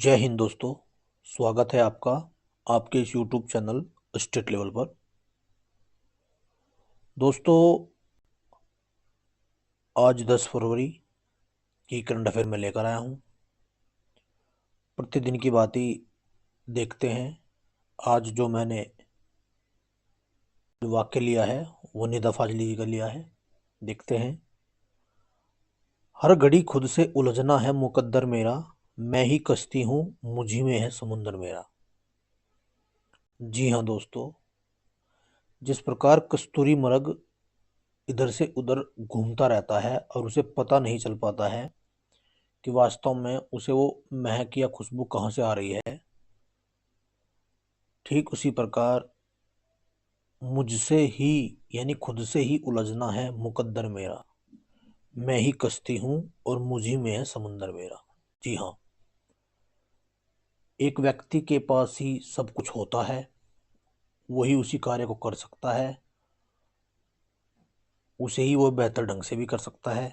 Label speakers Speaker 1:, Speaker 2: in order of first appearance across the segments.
Speaker 1: जय हिंद दोस्तों। स्वागत है आपका आपके इस यूट्यूब चैनल स्टेट लेवल पर। दोस्तों, आज 10 फरवरी की करंट अफेयर में लेकर आया हूँ। प्रतिदिन की बात ही देखते हैं। आज जो मैंने वाक्य लिया है वो निदा फाजली जी का लिया है। देखते हैं। हर घड़ी खुद से उलझना है मुकद्दर मेरा, मैं ही कश्ती हूँ मुझी में है समुंदर मेरा। जी हाँ दोस्तों, जिस प्रकार कस्तूरी मृग इधर से उधर घूमता रहता है और उसे पता नहीं चल पाता है कि वास्तव में उसे वो महक या खुशबू कहाँ से आ रही है, ठीक उसी प्रकार मुझसे ही यानी खुद से ही उलझना है मुकद्दर मेरा, मैं ही कश्ती हूँ और मुझी में है समुंदर मेरा। जी हाँ, एक व्यक्ति के पास ही सब कुछ होता है, वही उसी कार्य को कर सकता है, उसे ही वो बेहतर ढंग से भी कर सकता है।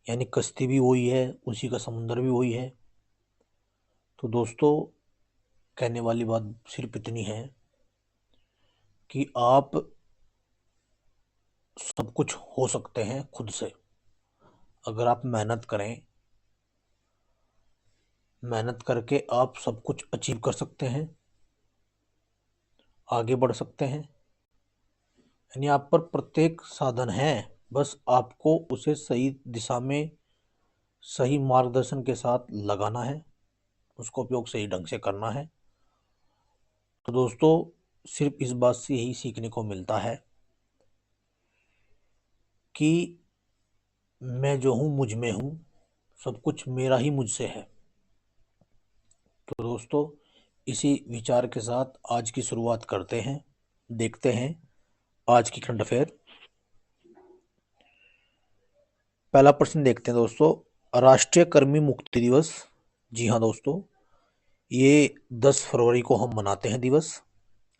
Speaker 1: यानी कश्ती भी वही है, उसी का समुंदर भी वही है। तो दोस्तों, कहने वाली बात सिर्फ इतनी है कि आप सब कुछ हो सकते हैं खुद से, अगर आप मेहनत करें। मेहनत करके आप सब कुछ अचीव कर सकते हैं, आगे बढ़ सकते हैं। यानी आप पर प्रत्येक साधन है, बस आपको उसे सही दिशा में सही मार्गदर्शन के साथ लगाना है, उसको उपयोग सही ढंग से करना है। तो दोस्तों, सिर्फ इस बात से यही सीखने को मिलता है कि मैं जो हूँ मुझ में हूँ, सब कुछ मेरा ही मुझसे है। तो दोस्तों, इसी विचार के साथ आज की शुरुआत करते हैं। देखते हैं आज की करंट अफेयर। पहला प्रश्न देखते हैं दोस्तों, राष्ट्रीय कर्मी मुक्ति दिवस। जी हाँ दोस्तों, ये 10 फरवरी को हम मनाते हैं दिवस,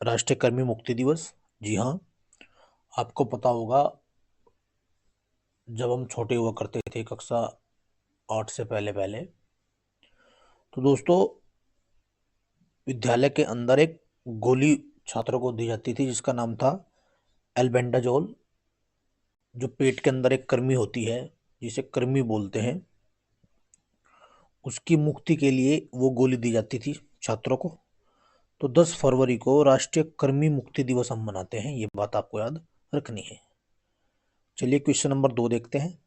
Speaker 1: राष्ट्रीय कर्मी मुक्ति दिवस। जी हाँ, आपको पता होगा जब हम छोटे हुआ करते थे कक्षा 8 से पहले पहले, तो दोस्तों विद्यालय के अंदर एक गोली छात्रों को दी जाती थी जिसका नाम था एल्बेंडाजोल। जो पेट के अंदर एक कृमि होती है जिसे कृमि बोलते हैं, उसकी मुक्ति के लिए वो गोली दी जाती थी छात्रों को। तो 10 फरवरी को राष्ट्रीय कृमि मुक्ति दिवस हम मनाते हैं, ये बात आपको याद रखनी है। चलिए क्वेश्चन नंबर 2 देखते हैं।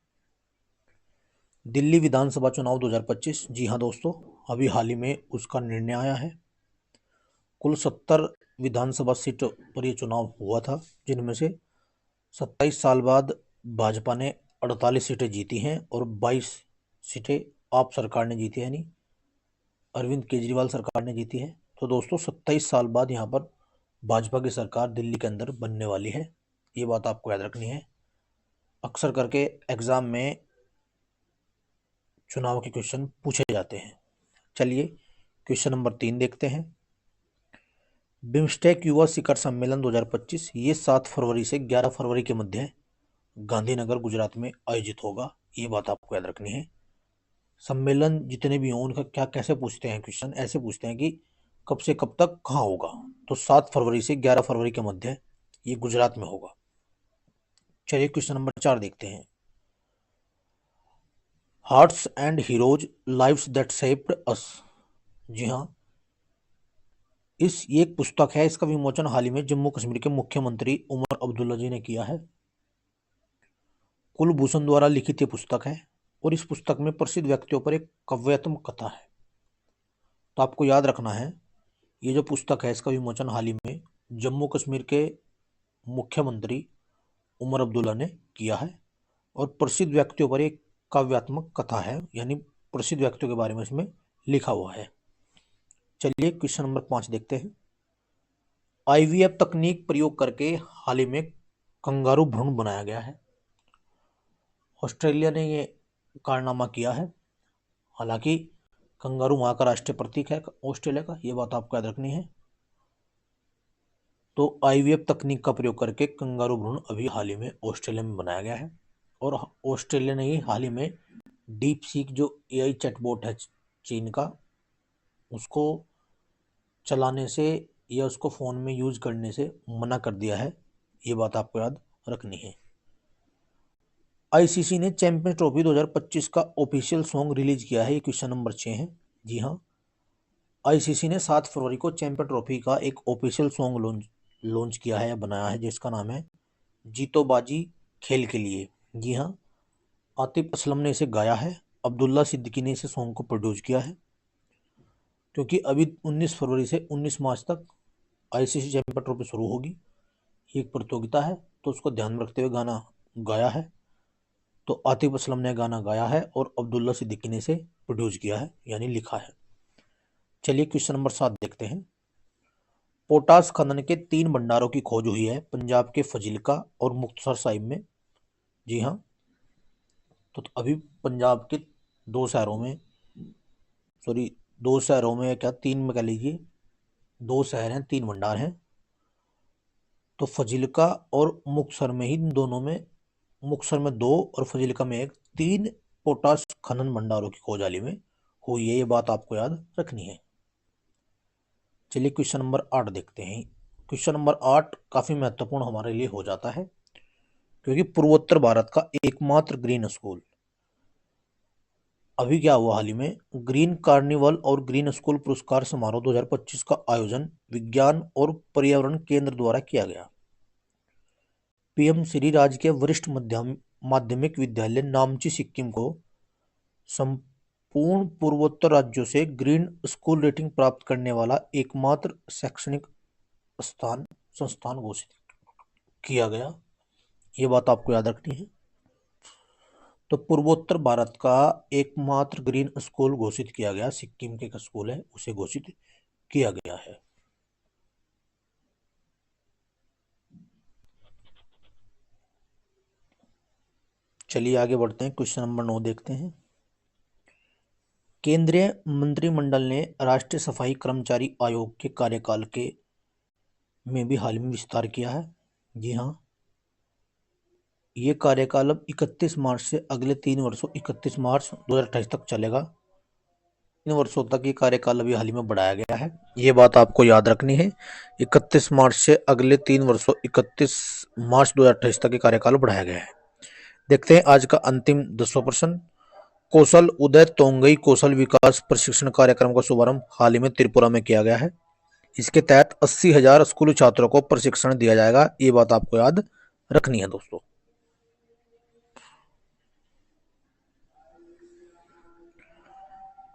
Speaker 1: दिल्ली विधानसभा चुनाव 2025। जी हाँ दोस्तों, अभी हाल ही में उसका निर्णय आया है। कुल 70 विधानसभा सीट पर यह चुनाव हुआ था, जिनमें से 27 साल बाद भाजपा ने 48 सीटें जीती हैं और 22 सीटें आप सरकार ने जीती है, यानी अरविंद केजरीवाल सरकार ने जीती है। तो दोस्तों 27 साल बाद यहाँ पर भाजपा की सरकार दिल्ली के अंदर बनने वाली है, ये बात आपको याद रखनी है। अक्सर करके एग्जाम में चुनाव के क्वेश्चन पूछे जाते हैं। चलिए क्वेश्चन नंबर 3 देखते हैं। बिम्स्टेक युवा शिखर सम्मेलन 2025 ये 7 फरवरी से 11 फरवरी के मध्य गांधीनगर गुजरात में आयोजित होगा, ये बात आपको याद रखनी है। सम्मेलन जितने भी हों उनका क्या कैसे पूछते हैं क्वेश्चन, ऐसे पूछते हैं कि कब से कब तक कहाँ होगा। तो 7 फरवरी से 11 फरवरी के मध्य ये गुजरात में होगा। चलिए क्वेश्चन नंबर 4 देखते हैं। Hearts and heroes lives that shaped us. जी हाँ, ये एक पुस्तक है, इसका विमोचन हाल ही में जम्मू कश्मीर के मुख्यमंत्री उमर अब्दुल्ला जी ने किया है। कुलभूषण द्वारा लिखित ये पुस्तक है और इस पुस्तक में प्रसिद्ध व्यक्तियों पर एक काव्यात्मक कथा है। तो आपको याद रखना है, ये जो पुस्तक है इसका विमोचन हाल ही में जम्मू कश्मीर के मुख्यमंत्री उमर अब्दुल्ला ने किया है और प्रसिद्ध व्यक्तियों पर एक काव्यात्मक कथा है, यानी प्रसिद्ध व्यक्तियों के बारे में इसमें लिखा हुआ है। चलिए क्वेश्चन नंबर 5 देखते हैं। आईवीएफ तकनीक प्रयोग करके हाल ही में कंगारू भ्रूण बनाया गया है। ऑस्ट्रेलिया ने ये कारनामा किया है। हालांकि कंगारू वहाँ का राष्ट्रीय प्रतीक है ऑस्ट्रेलिया का, ये बात आपको याद रखनी है। तो आईवीएफ तकनीक का प्रयोग करके कंगारू भ्रूण अभी हाल ही में ऑस्ट्रेलिया में बनाया गया है और ऑस्ट्रेलिया ने ही हाल ही में डीप सीक जो एआई चैटबॉट है चीन का, उसको चलाने से या उसको फ़ोन में यूज करने से मना कर दिया है। ये बात आपको याद रखनी है। आईसीसी ने चैंपियंस ट्रॉफी 2025 का ऑफिशियल सॉन्ग रिलीज किया है। ये क्वेश्चन नंबर 6 है। जी हाँ, आईसीसी ने 7 फरवरी को चैंपियन ट्रॉफी का एक ऑफिशियल सॉन्ग लॉन्च किया है या बनाया है, जिसका नाम है जीतो बाजी खेल के लिए। जी हाँ, आतिफ असलम ने इसे गाया है। अब्दुल्ला सिद्दीकी ने इसे सॉन्ग को प्रोड्यूस किया है। क्योंकि अभी 19 फरवरी से 19 मार्च तक आईसीसी चैंपियन ट्रॉफी शुरू होगी, ये एक प्रतियोगिता है, तो उसको ध्यान में रखते हुए गाना गाया है। तो आतिफ असलम ने गाना गाया है और अब्दुल्ला सिद्दीकी ने इसे प्रोड्यूस किया है, यानी लिखा है। चलिए क्वेश्चन नंबर 7 देखते हैं। पोटास खनन के 3 भंडारों की खोज हुई है पंजाब के फजिल्का और मुक्तसर साहिब में। जी हाँ, तो अभी पंजाब के दो शहरों में, सॉरी, दो शहरों में, क्या 3 में कह लीजिए, 2 शहर हैं, 3 भंडार हैं। तो फजिल्का और मुक्तसर में ही, इन दोनों में, मुक्तसर में 2 और फजिल्का में 1, 3 पोटास खनन भंडारों की खोज हाल ही में हुई है। ये बात आपको याद रखनी है। चलिए क्वेश्चन नंबर 8 देखते हैं। क्वेश्चन नंबर 8 काफ़ी महत्वपूर्ण हमारे लिए हो जाता है, क्योंकि पूर्वोत्तर भारत का एकमात्र ग्रीन स्कूल, अभी क्या हुआ हाल ही में, ग्रीन कार्निवल और ग्रीन स्कूल पुरस्कार समारोह 2025 का आयोजन विज्ञान और पर्यावरण केंद्र द्वारा किया गया। पीएम श्री राजकीय वरिष्ठ माध्यमिक विद्यालय नामची सिक्किम को संपूर्ण पूर्वोत्तर राज्यों से ग्रीन स्कूल रेटिंग प्राप्त करने वाला एकमात्र शैक्षणिक संस्थान घोषित किया गया। ये बात आपको याद रखनी है। तो पूर्वोत्तर भारत का एकमात्र ग्रीन स्कूल घोषित किया गया, सिक्किम के एक स्कूल है, उसे घोषित किया गया है। चलिए आगे बढ़ते हैं, क्वेश्चन नंबर 9 देखते हैं। केंद्रीय मंत्रिमंडल ने राष्ट्रीय सफाई कर्मचारी आयोग के कार्यकाल के में भी हाल में विस्तार किया है। जी हाँ, ये कार्यकाल अब 31 मार्च से अगले 3 वर्षों 31 मार्च 2028 तक चलेगा। 3 वर्षों तक ये कार्यकाल अभी हाल ही में बढ़ाया गया है। ये बात आपको याद रखनी है। 31 मार्च से अगले 3 वर्षों 31 मार्च 2028 तक ये कार्यकाल बढ़ाया गया है। देखते हैं आज का अंतिम 10वां प्रश्न। कौशल उदय तोंगई कौशल विकास प्रशिक्षण कार्यक्रम का शुभारंभ हाल ही में त्रिपुरा में किया गया है। इसके तहत 80,000 स्कूली छात्रों को प्रशिक्षण दिया जाएगा। ये बात आपको याद रखनी है दोस्तों।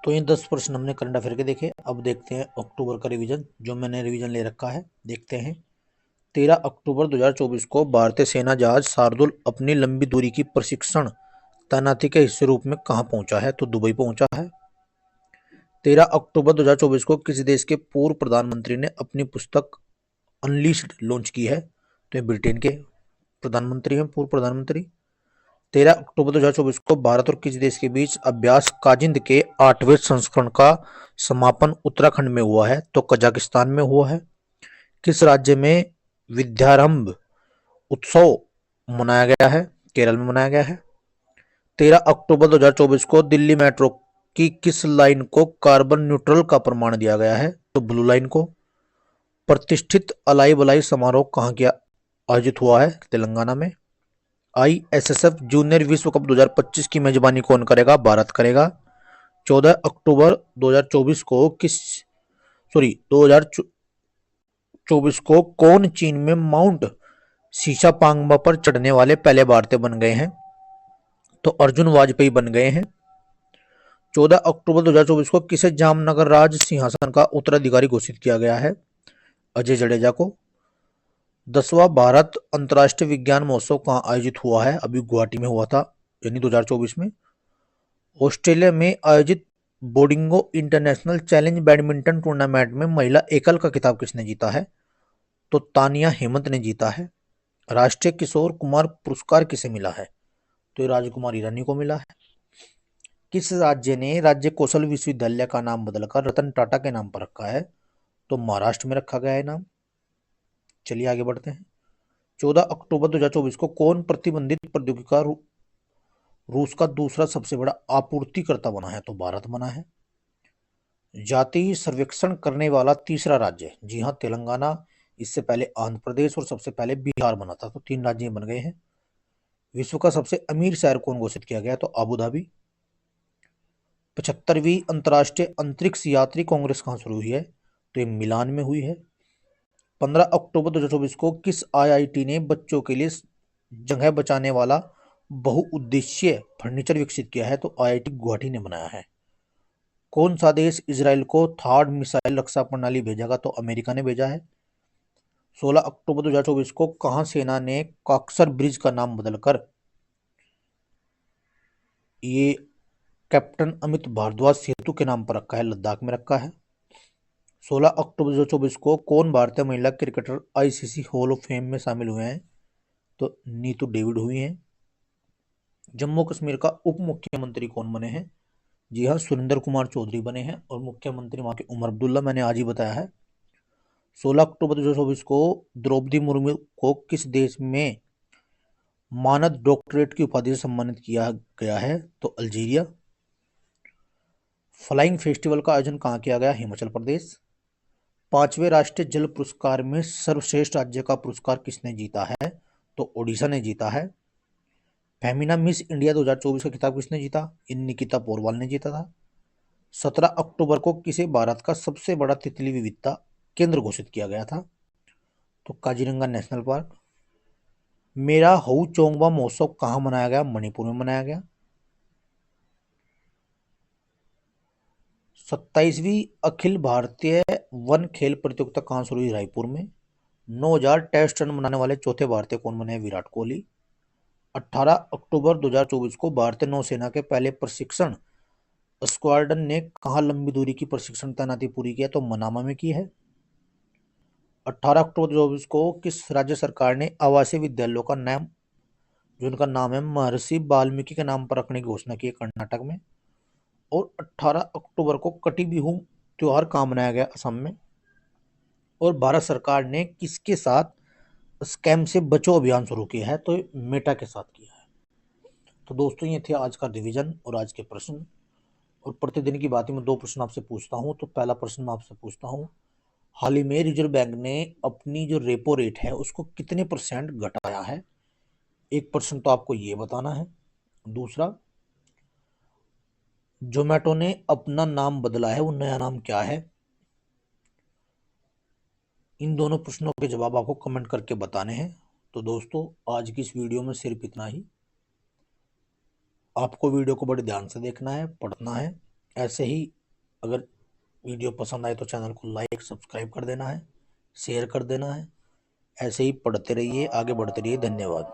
Speaker 1: तो ये 10 प्रश्न हमने करंट अफेयर के देखे। अब देखते हैं अक्टूबर का रिवीजन, जो मैंने रिवीजन ले रखा है। देखते हैं 13 अक्टूबर 2024 को भारतीय सेना जहाज शार्दुल अपनी लंबी दूरी की प्रशिक्षण तैनाती के हिस्से रूप में कहाँ पहुंचा है? तो दुबई पहुंचा है। 13 अक्टूबर 2024 को किसी देश के पूर्व प्रधानमंत्री ने अपनी पुस्तक अनलीश्ड लॉन्च की है? तो ये ब्रिटेन के प्रधानमंत्री हैं, पूर्व प्रधानमंत्री। 13 अक्टूबर 2024 को भारत और किस देश के बीच अभ्यास काजिंद के 8वें संस्करण का समापन उत्तराखंड में हुआ है? तो कजाकिस्तान में हुआ है। किस राज्य में विद्यारंभ उत्सव मनाया गया है? केरल में मनाया गया है। 13 अक्टूबर 2024 को दिल्ली मेट्रो की किस लाइन को कार्बन न्यूट्रल का प्रमाण दिया गया है? तो ब्लू लाइन को। प्रतिष्ठित अलाई बलाई समारोह कहाँ किया आयोजित हुआ है? तेलंगाना में। आईएसएसएफ जूनियर विश्व कप 2025 की मेजबानी कौन करेगा? भारत करेगा। 14 अक्टूबर 2024 को 2024 को कौन चीन में माउंट शीशापांगमा पर चढ़ने वाले पहले भारतीय बन गए हैं? तो अर्जुन वाजपेयी बन गए हैं। 14 अक्टूबर 2024 को किसे जामनगर राज सिंहासन का उत्तराधिकारी घोषित किया गया है? अजय जडेजा को। 10वां भारत अंतर्राष्ट्रीय विज्ञान महोत्सव कहाँ आयोजित हुआ है? अभी गुवाहाटी में हुआ था, यानी 2024 में। ऑस्ट्रेलिया में आयोजित बोर्डिंगो इंटरनेशनल चैलेंज बैडमिंटन टूर्नामेंट में महिला एकल का खिताब किसने जीता है? तो तानिया हेमंत ने जीता है। राष्ट्रीय किशोर कुमार पुरस्कार किसे मिला है? तो राजकुमार ईरानी को मिला है। किस राज्य ने राज्य कौशल विश्वविद्यालय का नाम बदलकर रतन टाटा के नाम पर रखा है? तो महाराष्ट्र में रखा गया है नाम। चलिए आगे बढ़ते हैं। 14 अक्टूबर 2024 को कौन प्रतिबंधित प्रौद्योगिकी का रूस का दूसरा सबसे बड़ा आपूर्तिकर्ता बना है? तो भारत बना है। जाति सर्वेक्षण करने वाला तीसरा राज्य, जी हाँ तेलंगाना, इससे पहले आंध्र प्रदेश और सबसे पहले बिहार बना था, तो 3 राज्य बन गए हैं। विश्व का सबसे अमीर शहर कौन घोषित किया गया, तो अबू धाबी। 75वीं अंतर्राष्ट्रीय अंतरिक्ष यात्री कांग्रेस कहाँ शुरू हुई है, तो ये मिलान में हुई है। 15 अक्टूबर 2024 को किस आईआईटी ने बच्चों के लिए जगह बचाने वाला बहुउद्देशीय फर्नीचर विकसित किया है, तो आईआईटी गुवाहाटी ने बनाया है। कौन सा देश इजराइल को थार्ड मिसाइल रक्षा प्रणाली भेजेगा, तो अमेरिका ने भेजा है। 16 अक्टूबर 2024 को कहां सेना ने काक्सर ब्रिज का नाम बदलकर ये कैप्टन अमित भारद्वाज सेतु के नाम पर रखा है, लद्दाख में रखा है। 16 अक्टूबर 2024 को कौन भारतीय महिला cricketer ICC hall of fame में शामिल हुए हैं, तो नीतू डेविड हुई हैं। जम्मू कश्मीर का उप मुख्यमंत्री कौन बने हैं, जी हाँ सुरेंद्र कुमार चौधरी बने हैं, और मुख्यमंत्री वहां के उमर अब्दुल्ला, मैंने आज ही बताया है। 16 अक्टूबर 2024 को द्रौपदी मुर्मू को किस देश में मानद डॉक्टरेट की उपाधि से सम्मानित किया गया है, तो अल्जीरिया। फ्लाइंग फेस्टिवल का आयोजन कहाँ किया गया, हिमाचल प्रदेश। 5वें राष्ट्रीय जल पुरस्कार में सर्वश्रेष्ठ राज्य का पुरस्कार किसने जीता है, तो ओडिशा ने जीता है। फेमिना मिस इंडिया 2024 का खिताब किसने जीता, इन निकिता पोरवाल ने जीता था। 17 अक्टूबर को किसे भारत का सबसे बड़ा तितली विविधता केंद्र घोषित किया गया था, तो काजीरंगा नेशनल पार्क। मेरा हऊ चोंगबा महोत्सव कहाँ मनाया गया, मणिपुर में मनाया गया। 27वीं अखिल भारतीय वन खेल प्रतियोगिता कहाँ शुरू हुई, रायपुर में। 9000 टेस्ट रन बनाने वाले चौथे भारतीय कौन बने, विराट कोहली। 18 अक्टूबर 2024 को भारतीय नौसेना के पहले प्रशिक्षण स्क्वाड्रन ने कहाँ लंबी दूरी की प्रशिक्षण तैनाती पूरी की है, तो मनामा में की है। 18 अक्टूबर 2024 को किस राज्य सरकार ने आवासीय विद्यालयों का नाम, जो उनका नाम है, महर्षि वाल्मीकि के नाम पर रखने की घोषणा की है, कर्नाटक में। और 18 अक्टूबर को कटी बिहू त्योहार कहाँ मनाया गया, असम में। और भारत सरकार ने किसके साथ स्कैम से बचो अभियान शुरू किया है, तो मेटा के साथ किया है। तो दोस्तों ये थे आज का रिवीजन और आज के प्रश्न। और प्रतिदिन की बात में 2 प्रश्न आपसे पूछता हूँ। तो पहला प्रश्न मैं आपसे पूछता हूँ, हाल ही में रिजर्व बैंक ने अपनी जो रेपो रेट है उसको कितने % घटाया है, 1% तो आपको ये बताना है। दूसरा, जोमेटो ने अपना नाम बदला है, वो नया नाम क्या है। इन दोनों प्रश्नों के जवाब आपको कमेंट करके बताने हैं। तो दोस्तों आज की इस वीडियो में सिर्फ इतना ही। आपको वीडियो को बड़े ध्यान से देखना है, पढ़ना है। ऐसे ही अगर वीडियो पसंद आए तो चैनल को लाइक सब्सक्राइब कर देना है, शेयर कर देना है। ऐसे ही पढ़ते रहिए, आगे बढ़ते रहिए। धन्यवाद।